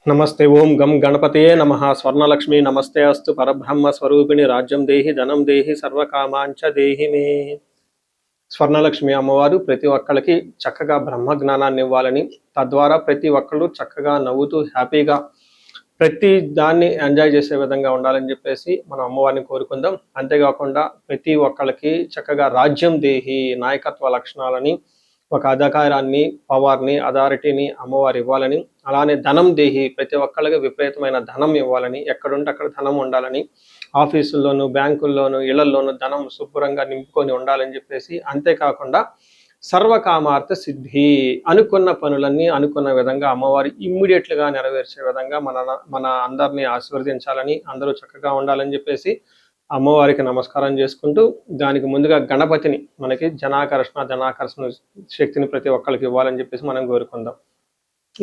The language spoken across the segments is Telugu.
नमस्ते ओं गम गणपते नमः स्वर्णलक्ष्मी नमस्ते अस्तु परब्रह्म स्वरूपिणी राज्यं देहि धनं देहि सर्वकामांच देहि मे స్వర్ణలక్ష్మి అమ్మవారు ప్రతి ఒక్కళ్ళకి చక్కగా బ్రహ్మ జ్ఞానాన్ని ఇవ్వాలని తద్వారా ప్రతి ఒక్కళ్ళు చక్కగా నవ్వుతూ హ్యాపీగా ప్రతి దాన్ని ఎంజాయ్ చేసే విధంగా ఉండాలని చెప్పేసి మనం అమ్మవారిని కోరుకుందాం. అంతేకాకుండా ప్రతి ఒక్కళ్ళకి చక్కగా రాజ్యం దేహి నాయకత్వ లక్షణాలని ఒక అధికారాన్ని పవర్ని అథారిటీని అమ్మవారు ఇవ్వాలని, అలానే ధనం దేహి ప్రతి ఒక్కళ్ళకి విపరీతమైన ధనం ఇవ్వాలని, ఎక్కడుంటే అక్కడ ధనం ఉండాలని, ఆఫీసుల్లోనూ బ్యాంకుల్లోనూ ఇళ్లల్లోనూ ధనం శుభ్రంగా నింపుకొని ఉండాలని చెప్పేసి, అంతేకాకుండా సర్వకామార్థ సిద్ధి అనుకున్న పనులన్నీ అనుకున్న విధంగా అమ్మవారి ఇమ్మీడియట్లుగా నెరవేర్చే విధంగా మన అందరినీ ఆశీర్వదించాలని, అందరూ చక్కగా ఉండాలని చెప్పేసి అమ్మవారికి నమస్కారం చేసుకుంటూ, దానికి ముందుగా గణపతిని మనకి ధనాకర్షణ శక్తిని ప్రతి ఒక్కరికి ఇవ్వాలని చెప్పేసి మనం కోరుకుందాం.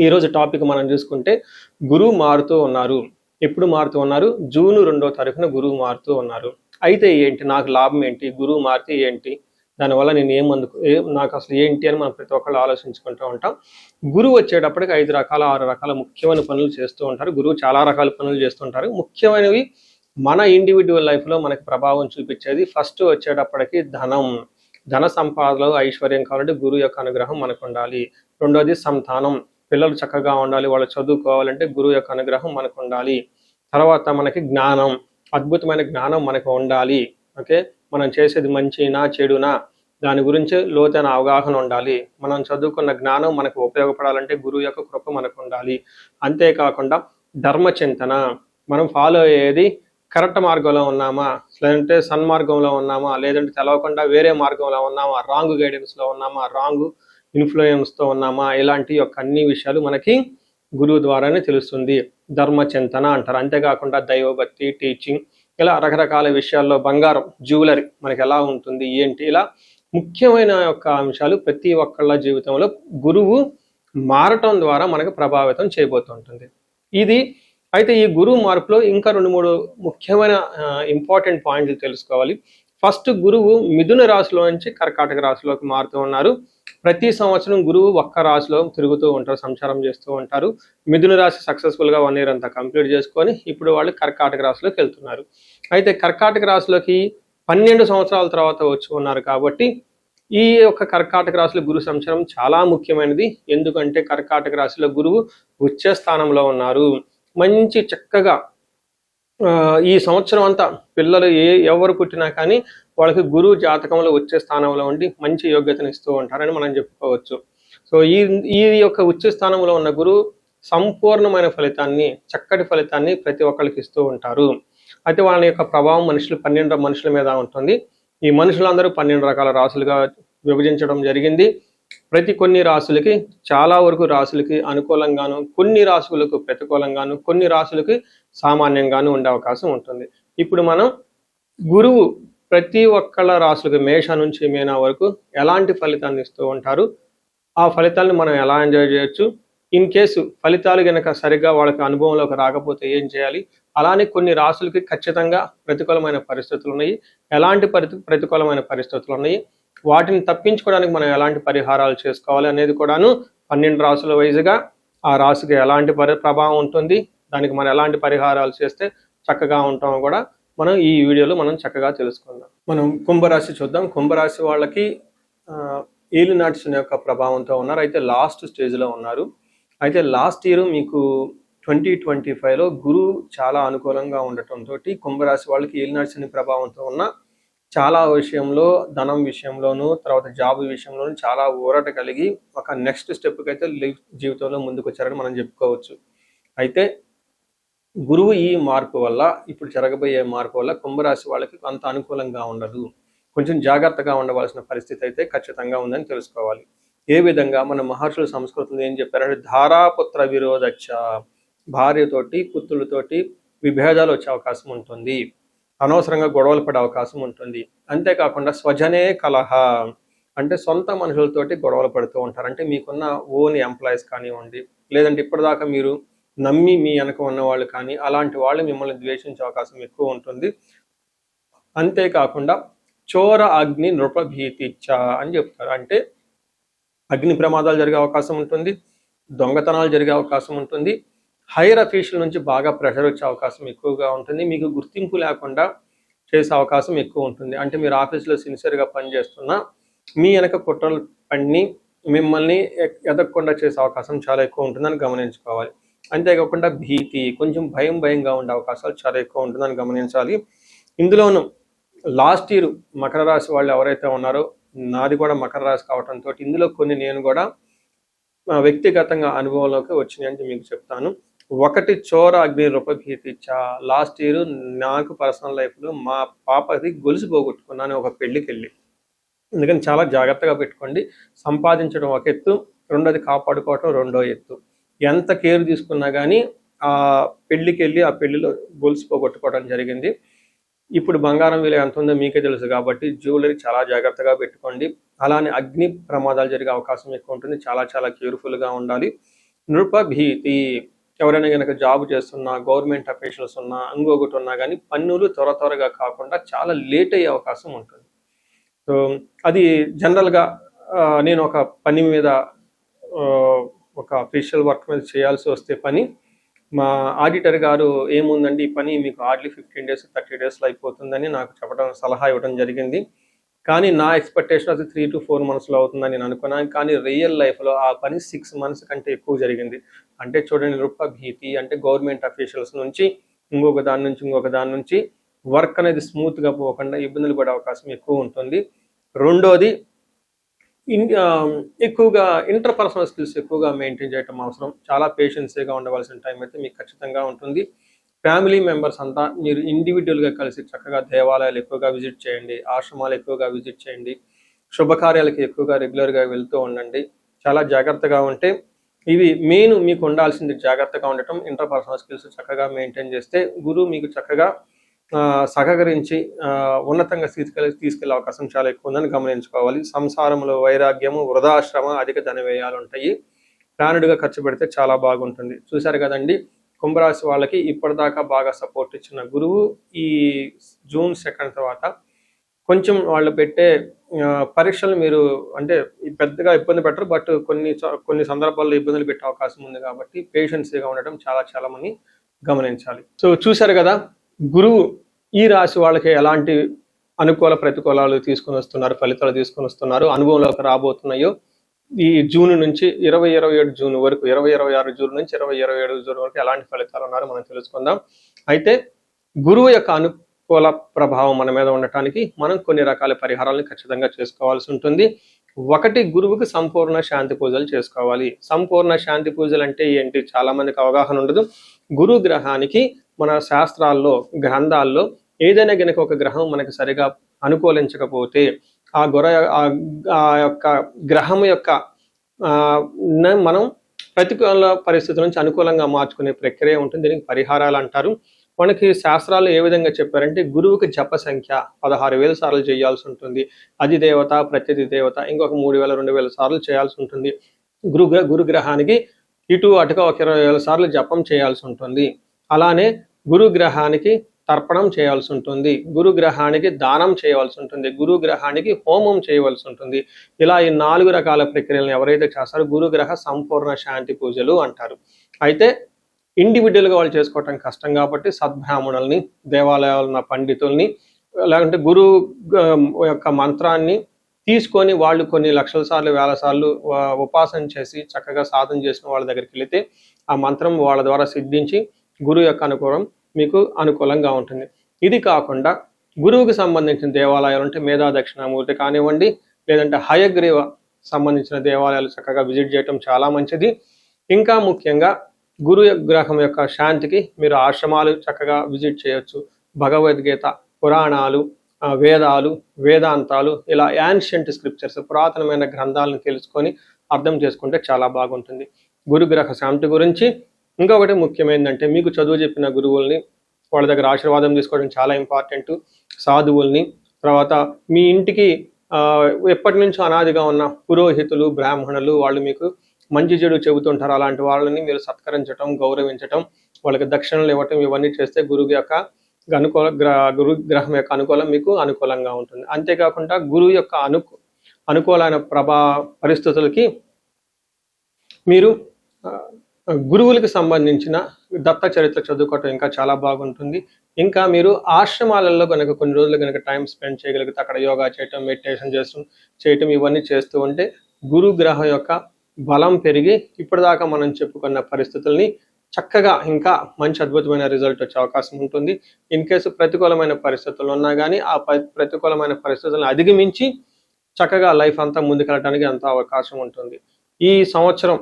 ఈరోజు టాపిక్ మనం చూసుకుంటే గురువు మారుతూ ఉన్నారు. ఎప్పుడు మారుతూ ఉన్నారు? జూన్ 2వ తారీఖున గురువు మారుతూ ఉన్నారు. అయితే ఏంటి, నాకు లాభం ఏంటి, గురువు మారితే ఏంటి, దానివల్ల నేను నాకు అసలు ఏంటి అని మనం ప్రతి ఒక్కళ్ళు ఆలోచించుకుంటూ ఉంటాం. గురువు వచ్చేటప్పటికి 5 రకాల 6 రకాల ముఖ్యమైన పనులు చేస్తూ ఉంటారు. గురువు చాలా రకాల పనులు చేస్తుంటారు. ముఖ్యమైనవి మన ఇండివిజువల్ లైఫ్లో మనకి ప్రభావం చూపించేది ఫస్ట్ వచ్చేటప్పటికి ధన సంపాదనలో ఐశ్వర్యం కావాలంటే గురువు యొక్క అనుగ్రహం మనకు ఉండాలి. రెండోది సంతానం, పిల్లలు చక్కగా ఉండాలి, వాళ్ళు చదువుకోవాలంటే గురువు యొక్క అనుగ్రహం మనకు ఉండాలి. తర్వాత మనకి జ్ఞానం, అద్భుతమైన జ్ఞానం మనకు ఉండాలి. ఓకే, మనం చేసేది మంచినా చెడునా దాని గురించి లోతైన అవగాహన ఉండాలి. మనం చదువుకున్న జ్ఞానం మనకు ఉపయోగపడాలంటే గురువు యొక్క కృప మనకు ఉండాలి. అంతేకాకుండా ధర్మచింతన, మనం ఫాలో అయ్యేది కరెక్ట్ మార్గంలో ఉన్నామా, లేదంటే సన్మార్గంలో ఉన్నామా, లేదంటే తెలవకుండా వేరే మార్గంలో ఉన్నామా, రాంగ్ గైడెన్స్లో ఉన్నామా, రాంగ్ ఇన్ఫ్లుయెన్స్తో ఉన్నామా, ఇలాంటి యొక్క అన్ని విషయాలు మనకి గురువు ద్వారానే తెలుస్తుంది. ధర్మచింతన అంటారు. అంతేకాకుండా దైవభక్తి, టీచింగ్, ఇలా రకరకాల విషయాల్లో బంగారం, జ్యువెలరీ మనకి ఎలా ఉంటుంది ఏంటి, ఇలా ముఖ్యమైన యొక్క అంశాలు ప్రతి ఒక్కళ్ళ జీవితంలో గురువు మారటం ద్వారా మనకు ప్రభావితం చేయబోతుంటుంది. అయితే ఈ గురువు మార్పులో ఇంకా 2-3 ముఖ్యమైన ఇంపార్టెంట్ పాయింట్లు తెలుసుకోవాలి. ఫస్ట్, గురువు మిథున రాశిలో నుంచి కర్కాటక రాశిలోకి మారుతూ ఉన్నారు. ప్రతి సంవత్సరం గురువు ఒక్క రాశిలో తిరుగుతూ ఉంటారు, సంచారం చేస్తూ ఉంటారు. మిథున రాశి సక్సెస్ఫుల్గా 1 year అంతా కంప్లీట్ చేసుకొని ఇప్పుడు వాళ్ళు కర్కాటక రాశిలోకి వెళ్తున్నారు. అయితే కర్కాటక రాశిలోకి 12 సంవత్సరాల తర్వాత వచ్చి ఉన్నారు కాబట్టి ఈ యొక్క కర్కాటక రాశిలో గురు సంచారం చాలా ముఖ్యమైనది. ఎందుకంటే కర్కాటక రాశిలో గురువు ఉచ్చ స్థానంలో ఉన్నారు. మంచి చక్కగా ఈ సంవత్సరం అంతా పిల్లలు ఎవరు పుట్టినా కానీ వాళ్ళకి గురువు జాతకంలో వచ్చే స్థానంలో ఉండి మంచి యోగ్యతను ఇస్తూ ఉంటారని మనం చెప్పుకోవచ్చు. సో ఈ యొక్క ఉచ్చ స్థానంలో ఉన్న గురువు సంపూర్ణమైన ఫలితాన్ని, చక్కటి ఫలితాన్ని ప్రతి ఒక్కరికి ఇస్తూ ఉంటారు. అయితే వాళ్ళ యొక్క ప్రభావం 12 మనుషుల మీద ఉంటుంది. ఈ మనుషులందరూ 12 రకాల రాశులుగా విభజించడం జరిగింది. కొన్ని రాశులకి, చాలా వరకు రాశులకి అనుకూలంగాను, కొన్ని రాశులకు ప్రతికూలంగాను, కొన్ని రాశులకి సామాన్యంగాను ఉండే అవకాశం ఉంటుంది. ఇప్పుడు మనం గురువు ప్రతి ఒక్కళ్ళ రాశులకి మేష నుంచి మీన వరకు ఎలాంటి ఫలితాన్ని ఇస్తూ ఉంటారు, ఆ ఫలితాలను మనం ఎలా ఎంజాయ్ చేయొచ్చు, ఇన్ కేసు ఫలితాలు కనుక సరిగ్గా వాళ్ళకి అనుభవంలోకి రాకపోతే ఏం చేయాలి, అలానే కొన్ని రాశులకి ఖచ్చితంగా ప్రతికూలమైన పరిస్థితులు ఉన్నాయి, ఎలాంటి ప్రతికూలమైన పరిస్థితులు ఉన్నాయి, వాటిని తప్పించుకోవడానికి మనం ఎలాంటి పరిహారాలు చేసుకోవాలి అనేది కూడాను 12 రాశుల వైజ్గా ఆ రాశికి ఎలాంటి ప్రభావం ఉంటుంది, దానికి మనం ఎలాంటి పరిహారాలు చేస్తే చక్కగా ఉంటామో కూడా మనం ఈ వీడియోలో మనం చక్కగా తెలుసుకుందాం. మనం కుంభరాశి చూద్దాం. కుంభరాశి వాళ్ళకి ఏలినాటి శని యొక్క ప్రభావంతో ఉన్నారు. అయితే లాస్ట్ స్టేజ్లో ఉన్నారు. అయితే లాస్ట్ ఇయర్ మీకు 2025లో గురువు చాలా అనుకూలంగా ఉండటంతో కుంభరాశి వాళ్ళకి ఏలినాటి శని ప్రభావంతో ఉన్న చాలా విషయంలో, ధనం విషయంలోనూ, తర్వాత జాబ్ విషయంలోనూ చాలా ఊరట కలిగి ఒక నెక్స్ట్ స్టెప్కి అయితే జీవితంలో ముందుకు వచ్చారని మనం చెప్పుకోవచ్చు. అయితే గురువు ఈ మార్పు వల్ల, ఇప్పుడు జరగబోయే మార్పు వల్ల కుంభరాశి వాళ్ళకి అంత అనుకూలంగా ఉండదు. కొంచెం జాగ్రత్తగా ఉండవలసిన పరిస్థితి అయితే ఖచ్చితంగా ఉందని తెలుసుకోవాలి. ఏ విధంగా మన మహర్షుల సంస్కృతంలో ఏం చెప్పారంటే ధారాపుత్ర విరోధచ్చ, భార్యతోటి పుత్రులతోటి విభేదాలు వచ్చే అవకాశం ఉంటుంది, అనవసరంగా గొడవలు పడే అవకాశం ఉంటుంది. అంతేకాకుండా స్వజనే కలహ అంటే సొంత మనుషులతోటి గొడవలు పడుతూ ఉంటారు. అంటే మీకున్న ఓన్ ఎంప్లాయీస్ కానివ్వండి, లేదంటే ఇప్పటిదాకా మీరు నమ్మి మీ వెనక ఉన్న వాళ్ళు కానీ, అలాంటి వాళ్ళు మిమ్మల్ని ద్వేషించే అవకాశం ఎక్కువ ఉంటుంది. అంతేకాకుండా చోర అగ్ని నృపభీతిచ్చ అని చెప్తారు. అంటే అగ్ని ప్రమాదాలు జరిగే అవకాశం ఉంటుంది, దొంగతనాలు జరిగే అవకాశం ఉంటుంది, హైయర్ అఫీషియల్ నుంచి బాగా ప్రెషర్ వచ్చే అవకాశం ఎక్కువగా ఉంటుంది. మీకు గుర్తింపు లేకుండా చేసే అవకాశం ఎక్కువ ఉంటుంది. అంటే మీరు ఆఫీస్లో సిన్సియర్గా పనిచేస్తున్నా మీ వెనక కుట్రలు పన్ని మిమ్మల్ని ఎదగకుండా చేసే అవకాశం చాలా ఎక్కువ ఉంటుందని గమనించుకోవాలి. అంతేకాకుండా భీతి, కొంచెం భయంగా ఉండే అవకాశాలు చాలా ఎక్కువ ఉంటుందని గమనించాలి. ఇందులోనూ లాస్ట్ ఇయర్ మకర రాశి వాళ్ళు ఎవరైతే ఉన్నారో, నాది కూడా మకర రాశి కావడంతో ఇందులో కొన్ని నేను కూడా వ్యక్తిగతంగా అనుభవంలోకి వచ్చినాయని మీకు చెప్తాను. ఒకటి చోర అగ్ని రూపభీతిచ్చ. లాస్ట్ ఇయర్ నాకు పర్సనల్ లైఫ్లో మా పాపది గొలుసు పోగొట్టుకున్నాను ఒక పెళ్లికి వెళ్ళి. అందుకని చాలా జాగ్రత్తగా పెట్టుకోండి. సంపాదించడం ఒక ఎత్తు, రెండోది కాపాడుకోవటం రెండో ఎత్తు. ఎంత కేర్ తీసుకున్నా కానీ ఆ పెళ్లికి వెళ్ళి ఆ పెళ్లిలో గొలుసు పోగొట్టుకోవడం జరిగింది. ఇప్పుడు బంగారం విలువ ఎంత ఉందో మీకే తెలుసు కాబట్టి జ్యువెలరీ చాలా జాగ్రత్తగా పెట్టుకోండి. అలానే అగ్ని ప్రమాదాలు జరిగే అవకాశం ఎక్కువ ఉంటుంది. చాలా కేర్ఫుల్గా ఉండాలి. నృపభీతి, ఎవరైనా కనుక జాబ్ చేస్తున్నా, గవర్నమెంట్ అఫీషియల్స్ ఉన్నా, ఇంకొకటి ఉన్నా కానీ పన్నులు త్వరగా కాకుండా చాలా లేట్ అయ్యే అవకాశం ఉంటుంది. సో అది జనరల్గా నేను ఒక పని మీద ఒక అఫీషియల్ వర్క్ మీద చేయాల్సి వస్తే పని, మా ఆడిటర్ గారు ఏముందండి ఈ పని మీకు హార్డ్లీ 15 days 30 daysలో అయిపోతుందని నాకు చెప్పడం, సలహా ఇవ్వడం జరిగింది. కానీ నా ఎక్స్పెక్టేషన్ అది 3 to 4 monthsలో అవుతుందని నేను అనుకున్నాను. కానీ రియల్ లైఫ్లో ఆ పని 6 months కంటే ఎక్కువ జరిగింది. అంటే చూడండి, నృపభీతి అంటే గవర్నమెంట్ అఫీషియల్స్ నుంచి ఇంకొక దాని నుంచి వర్క్ అనేది స్మూత్గా పోకుండా ఇబ్బందులు పడే అవకాశం ఎక్కువ ఉంటుంది. రెండోది ఎక్కువగా ఇంటర్పర్సనల్ స్కిల్స్ ఎక్కువగా మెయింటైన్ చేయడం అవసరం. చాలా పేషెన్సీగా ఉండవలసిన టైం అయితే మీకు ఖచ్చితంగా ఉంటుంది. ఫ్యామిలీ మెంబర్స్ అంతా మీరు ఇండివిజువల్గా కలిసి చక్కగా దేవాలయాలు ఎక్కువగా విజిట్ చేయండి, ఆశ్రమాలు ఎక్కువగా విజిట్ చేయండి, శుభకార్యాలకి ఎక్కువగా రెగ్యులర్గా వెళ్తూ ఉండండి. చాలా జాగ్రత్తగా ఉంటే ఇవి మెయిన్ మీకు ఉండాల్సింది జాగ్రత్తగా ఉండటం. ఇంటర్పర్సనల్ స్కిల్స్ చక్కగా మెయింటైన్ చేస్తే గురువు మీకు చక్కగా సహకరించి ఉన్నతంగా తీసుకెళ్లే అవకాశం చాలా ఎక్కువ ఉందని గమనించుకోవాలి. సంసారంలో వైరాగ్యము, వృధాశ్రమ, అధిక ధన వ్యయాలు ఉంటాయి. ప్లానుడ్గా ఖర్చు పెడితే చాలా బాగుంటుంది. చూశారు కదండి, కుంభరాశి వాళ్ళకి ఇప్పటిదాకా బాగా సపోర్ట్ ఇచ్చిన గురువు ఈ June 2 తర్వాత కొంచెం వాళ్ళు పెట్టే పరీక్షలు మీరు అంటే పెద్దగా ఇబ్బంది పెట్టరు, బట్ కొన్ని సందర్భాల్లో ఇబ్బందులు పెట్టే అవకాశం ఉంది కాబట్టి పేషెన్సీగా ఉండటం చాలా మంది గమనించాలి. సో చూశారు కదా, గురువు ఈ రాశి వాళ్ళకి ఎలాంటి అనుకూల ప్రతికూలాలు తీసుకుని వస్తున్నారు, ఫలితాలు తీసుకుని వస్తున్నారు, అనుభవంలోకి రాబోతున్నాయో ఈ జూన్ నుంచి 2027 జూన్ వరకు, 2026 జూన్ నుంచి 2027 జూన్ వరకు ఎలాంటి ఫలితాలు ఉన్నారో మనం తెలుసుకుందాం. అయితే గురువు యొక్క అనుకూల ప్రభావం మన మీద ఉండటానికి మనం కొన్ని రకాల పరిహారాలను ఖచ్చితంగా చేసుకోవాల్సి ఉంటుంది. ఒకటి, గురువుకి సంపూర్ణ శాంతి పూజలు చేసుకోవాలి. సంపూర్ణ శాంతి పూజలు అంటే ఏంటి, చాలా మందికి అవగాహన ఉండదు. గురు గ్రహానికి మన శాస్త్రాల్లో, గ్రంథాల్లో ఏదైనా గనక ఒక గ్రహం మనకి సరిగా అనుకూలించకపోతే ఆ యొక్క గ్రహం యొక్క మనం ప్రతికూల పరిస్థితుల నుంచి అనుకూలంగా మార్చుకునే ప్రక్రియ ఉంటుంది. దీనికి పరిహారాలు అంటారు. మనకి శాస్త్రాలు ఏ విధంగా చెప్పారంటే, గురువుకి జప సంఖ్య 16,000 సార్లు చేయాల్సి ఉంటుంది. అది దేవత, ప్రత్యతి దేవత ఇంకొక 3,000 2,000 సార్లు చేయాల్సి ఉంటుంది. గురుగ్రహానికి ఇటు అటుగా ఒక 20,000 సార్లు జపం చేయాల్సి ఉంటుంది. అలానే గురుగ్రహానికి తర్పణం చేయాల్సి ఉంటుంది, గురుగ్రహానికి దానం చేయవలసి ఉంటుంది, గురుగ్రహానికి హోమం చేయవలసి ఉంటుంది. ఇలా ఈ 4 రకాల ప్రక్రియలను ఎవరైతే చేస్తారో గురుగ్రహ సంపూర్ణ శాంతి పూజలు అంటారు. అయితే ఇండివిజువల్గా వాళ్ళు చేసుకోవటం కష్టం కాబట్టి సద్బ్రాహ్మణుల్ని, దేవాలయాలు ఉన్న పండితుల్ని, లేకుంటే గురువు యొక్క మంత్రాన్ని తీసుకొని వాళ్ళు కొన్ని లక్షల సార్లు, వేల సార్లు ఉపాసన చేసి చక్కగా సాధన చేసిన వాళ్ళ దగ్గరికి వెళితే ఆ మంత్రం వాళ్ళ ద్వారా సిద్ధించి గురువు యొక్క అనుకూలం మీకు అనుకూలంగా ఉంటుంది. ఇది కాకుండా గురువుకి సంబంధించిన దేవాలయాలు అంటే మేధా దక్షిణామూర్తి కానివ్వండి, లేదంటే హయగ్రీవ సంబంధించిన దేవాలయాలు చక్కగా విజిట్ చేయటం చాలా మంచిది. ఇంకా ముఖ్యంగా గురు గ్రహం యొక్క శాంతికి మీరు ఆశ్రమాలు చక్కగా విజిట్ చేయొచ్చు. భగవద్గీత, పురాణాలు, వేదాలు, వేదాంతాలు, ఇలా యాన్షియంట్ స్క్రిప్చర్స్, పురాతనమైన గ్రంథాలను తెలుసుకొని అర్థం చేసుకుంటే చాలా బాగుంటుంది. గురుగ్రహ శాంతి గురించి ఇంకొకటి ముఖ్యమైనదంటే, మీకు చదువు చెప్పిన గురువుల్ని వాళ్ళ దగ్గర ఆశీర్వాదం తీసుకోవడం చాలా ఇంపార్టెంట్. సాధువుల్ని, తర్వాత మీ ఇంటికి ఎప్పటి నుంచో అనాదిగా ఉన్న పురోహితులు, బ్రాహ్మణులు, వాళ్ళు మీకు మంచి చెడు చెబుతుంటారు. అలాంటి వాళ్ళని మీరు సత్కరించడం, గౌరవించటం, వాళ్ళకి దక్షిణలు ఇవ్వటం, ఇవన్నీ చేస్తే గురువు యొక్క గురు గ్రహం యొక్క అనుకూలం మీకు అనుకూలంగా ఉంటుంది. అంతేకాకుండా గురువు యొక్క అనుకూలమైన పరిస్థితులకి మీరు గురువులకు సంబంధించిన దత్త చరిత్ర చదువుకోవటం ఇంకా చాలా బాగుంటుంది. ఇంకా మీరు ఆశ్రమాలలో గనక కొన్ని రోజులు గనక టైం స్పెండ్ చేయగలిగితే అక్కడ యోగా చేయటం, మెడిటేషన్ చేయటం ఇవన్నీ చేస్తూ ఉంటే గురు గ్రహం యొక్క బలం పెరిగి ఇప్పటిదాకా మనం చెప్పుకున్న పరిస్థితుల్ని చక్కగా ఇంకా మంచి అద్భుతమైన రిజల్ట్ వచ్చే అవకాశం ఉంటుంది. ఇన్ కేసు ప్రతికూలమైన పరిస్థితులు ఉన్నా కానీ ఆ ప్రతికూలమైన పరిస్థితులను అధిగమించి చక్కగా లైఫ్ అంతా ముందుకెళ్ళడానికి అంత అవకాశం ఉంటుంది. ఈ సంవత్సరం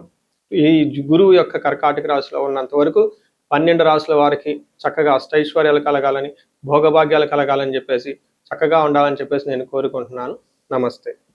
ఈ గురువు యొక్క కర్కాటక రాశిలో ఉన్నంత వరకు 12 రాశుల వారికి చక్కగా అష్టైశ్వర్యాలు కలగాలని, భోగభాగ్యాలు కలగాలని చెప్పేసి చక్కగా ఉండాలని చెప్పేసి నేను కోరుకుంటున్నాను. నమస్తే.